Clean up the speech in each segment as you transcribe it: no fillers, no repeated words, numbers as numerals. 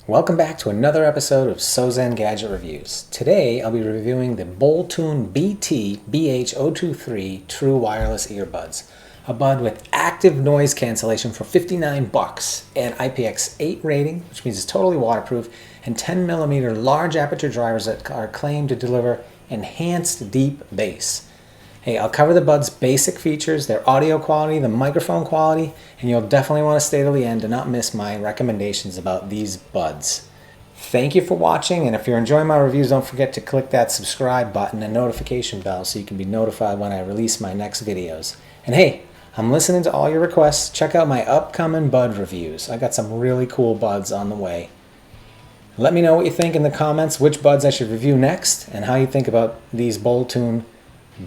Welcome back to another episode of Sozen Gadget Reviews. Today I'll be reviewing the Boltune BT-BH023 True Wireless Earbuds. A bud with active noise cancellation for $59 and IPX8 rating, which means it's totally waterproof, and 10mm large aperture drivers that are claimed to deliver enhanced deep bass. Hey, I'll cover the buds' basic features, their audio quality, the microphone quality, and you'll definitely want to stay to the end to not miss my recommendations about these buds. Thank you for watching, and if you're enjoying my reviews, don't forget to click that subscribe button and notification bell so you can be notified when I release my next videos. And hey, I'm listening to all your requests. Check out my upcoming bud reviews. I got some really cool buds on the way. Let me know what you think in the comments, which buds I should review next, and how you think about these Boltune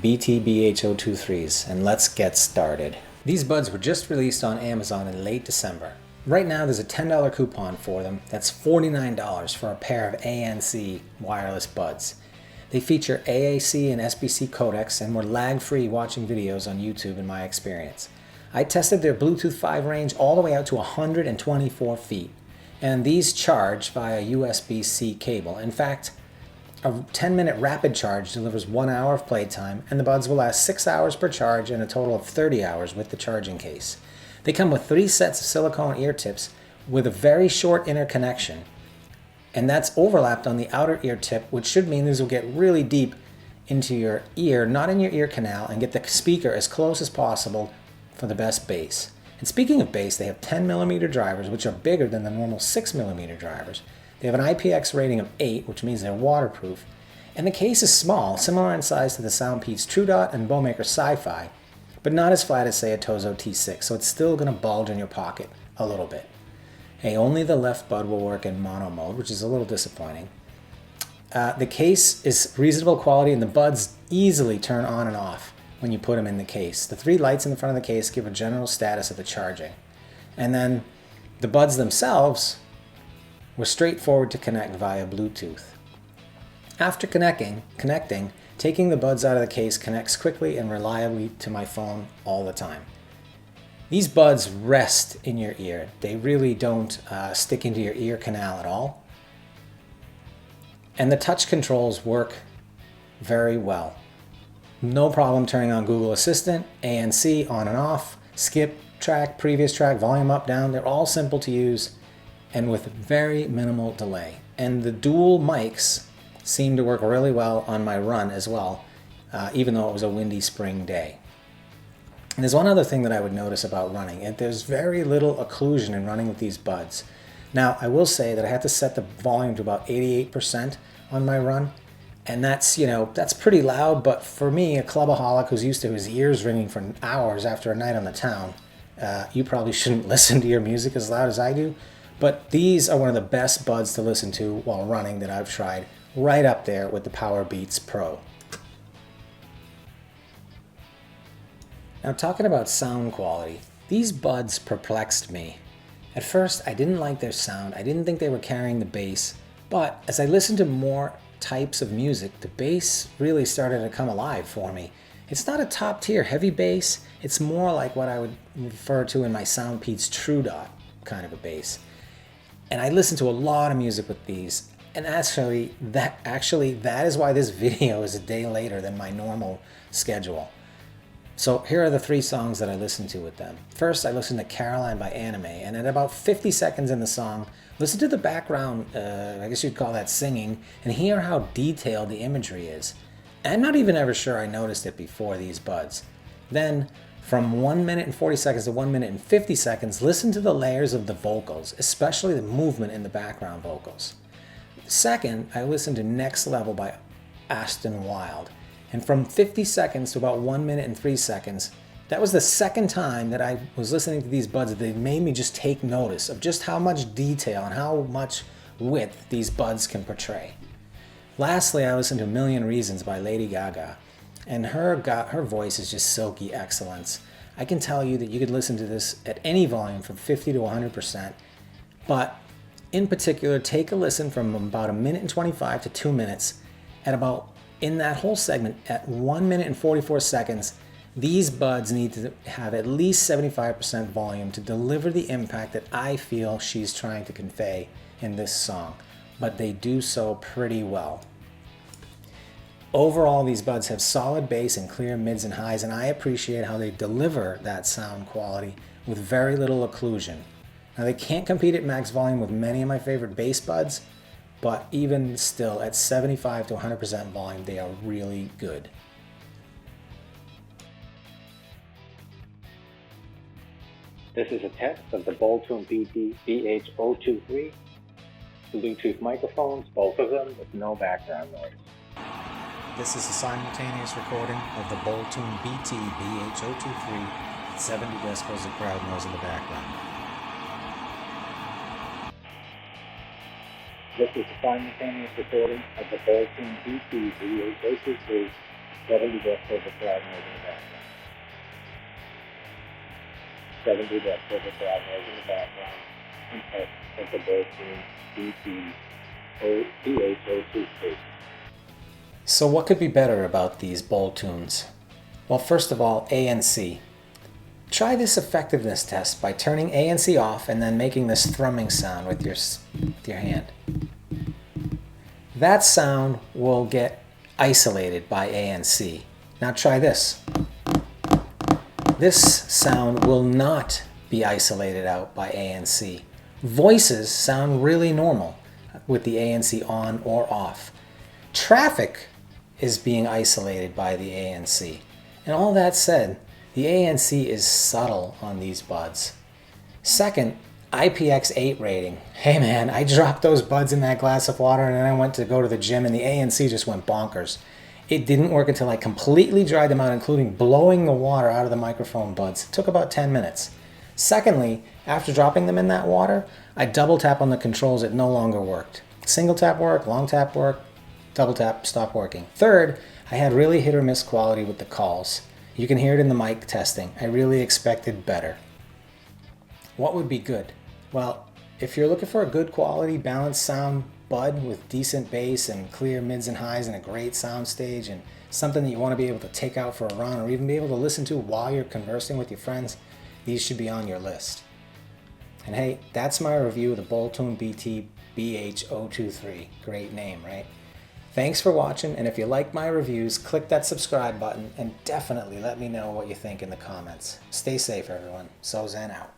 BT-BH023s, and let's get started. These buds were just released on Amazon in late December. Right now there's a $10 coupon for them. That's $49 for a pair of ANC wireless buds. They feature AAC and SBC codecs and were lag-free watching videos on YouTube in my experience. I tested their Bluetooth 5 range all the way out to 124 feet, and these charge via USB-C cable. In fact, a 10-minute rapid charge delivers 1 hour of playtime, and the buds will last 6 hours per charge and a total of 30 hours with the charging case. They come with 3 sets of silicone ear tips with a very short inner connection, and that's overlapped on the outer ear tip, which should mean these will get really deep into your ear, not in your ear canal, and get the speaker as close as possible for the best bass. And speaking of bass, they have 10mm drivers, which are bigger than the normal 6mm drivers. They have an IPX rating of 8, which means they're waterproof, and the case is small, similar in size to the Soundpeats True Dot and Bowmaker Sci-Fi, but not as flat as, say, a Tozo T6, so it's still going to bulge in your pocket a little bit. Hey, only the left bud will work in mono mode, which is a little disappointing. The case is reasonable quality, and the buds easily turn on and off when you put them in the case. The 3 lights in the front of the case give a general status of the charging. And then the buds themselves were straightforward to connect via Bluetooth. After connecting, taking the buds out of the case connects quickly and reliably to my phone all the time. These buds rest in your ear. They really don't stick into your ear canal at all. And the touch controls work very well. No problem turning on Google Assistant, ANC on and off, skip track, previous track, volume up, down. They're all simple to use and with very minimal delay. And the dual mics seem to work really well on my run as well, even though it was a windy spring day. And there's one other thing that I would notice about running, and there's very little occlusion in running with these buds. Now, I will say that I had to set the volume to about 88% on my run, and that's pretty loud, but for me, a clubaholic who's used to his ears ringing for hours after a night on the town, you probably shouldn't listen to your music as loud as I do. But these are one of the best buds to listen to while running that I've tried, right up there with the Powerbeats Pro. Now, talking about sound quality, these buds perplexed me. At first, I didn't like their sound. I didn't think they were carrying the bass. But as I listened to more types of music, the bass really started to come alive for me. It's not a top-tier heavy bass. It's more like what I would refer to in my Soundpeats True Dot kind of a bass. And I listen to a lot of music with these, and actually that is why this video is a day later than my normal schedule. So here are the 3 songs that I listened to with them. First, I listened to Caroline by Anime, and at about 50 seconds in the song, listen to the background, I guess you'd call that singing, and hear how detailed the imagery is. I'm not even ever sure I noticed it before these buds. Then, from 1 minute and 40 seconds to 1 minute and 50 seconds, listen to the layers of the vocals, especially the movement in the background vocals. Second, I listened to Next Level by Ashton Wild. And from 50 seconds to about 1 minute and 3 seconds, that was the second time that I was listening to these buds that they made me just take notice of just how much detail and how much width these buds can portray. Lastly, I listened to A Million Reasons by Lady Gaga. And her voice is just silky excellence. I can tell you that you could listen to this at any volume from 50 to 100%, but in particular, take a listen from about 1 minute and 25 to 2 minutes. In that whole segment, at 1 minute and 44 seconds, these buds need to have at least 75% volume to deliver the impact that I feel she's trying to convey in this song, but they do so pretty well. Overall, these buds have solid bass and clear mids and highs, and I appreciate how they deliver that sound quality with very little occlusion. Now, they can't compete at max volume with many of my favorite bass buds, but even still, at 75 to 100% volume, they are really good. This is a test of the Boltune BT-BH023 Bluetooth microphones, both of them with no background noise. This is a simultaneous recording of the Boltune BT-BH023 at 70 decibels of crowd noise in the background. This is a simultaneous recording of the Boltune BT-BH023 70 decibels of crowd noise in the background. 70 decibels of crowd noise in the background and test of the Boltune BT-BH023. So what could be better about these Boltunes? Well, first of all, ANC. Try this effectiveness test by turning ANC off and then making this thrumming sound with your hand. That sound will get isolated by ANC. Now try this. This sound will not be isolated out by ANC. Voices sound really normal with the ANC on or off. Traffic is being isolated by the ANC. And all that said, the ANC is subtle on these buds. Second, IPX8 rating. Hey man, I dropped those buds in that glass of water and then I went to go to the gym and the ANC just went bonkers. It didn't work until I completely dried them out, including blowing the water out of the microphone buds. It took about 10 minutes. Secondly, after dropping them in that water, I double tap on the controls. It no longer worked. Single tap worked, long tap worked, double tap stopped working. Third, I had really hit or miss quality with the calls. You can hear it in the mic testing. I really expected better. What would be good? Well, if you're looking for a good quality, balanced sound bud with decent bass and clear mids and highs and a great sound stage and something that you want to be able to take out for a run or even be able to listen to while you're conversing with your friends, these should be on your list. And hey, that's my review of the Boltune BT-BH023. Great name, right? Thanks for watching, and if you like my reviews, click that subscribe button and definitely let me know what you think in the comments. Stay safe, everyone. Sozan out.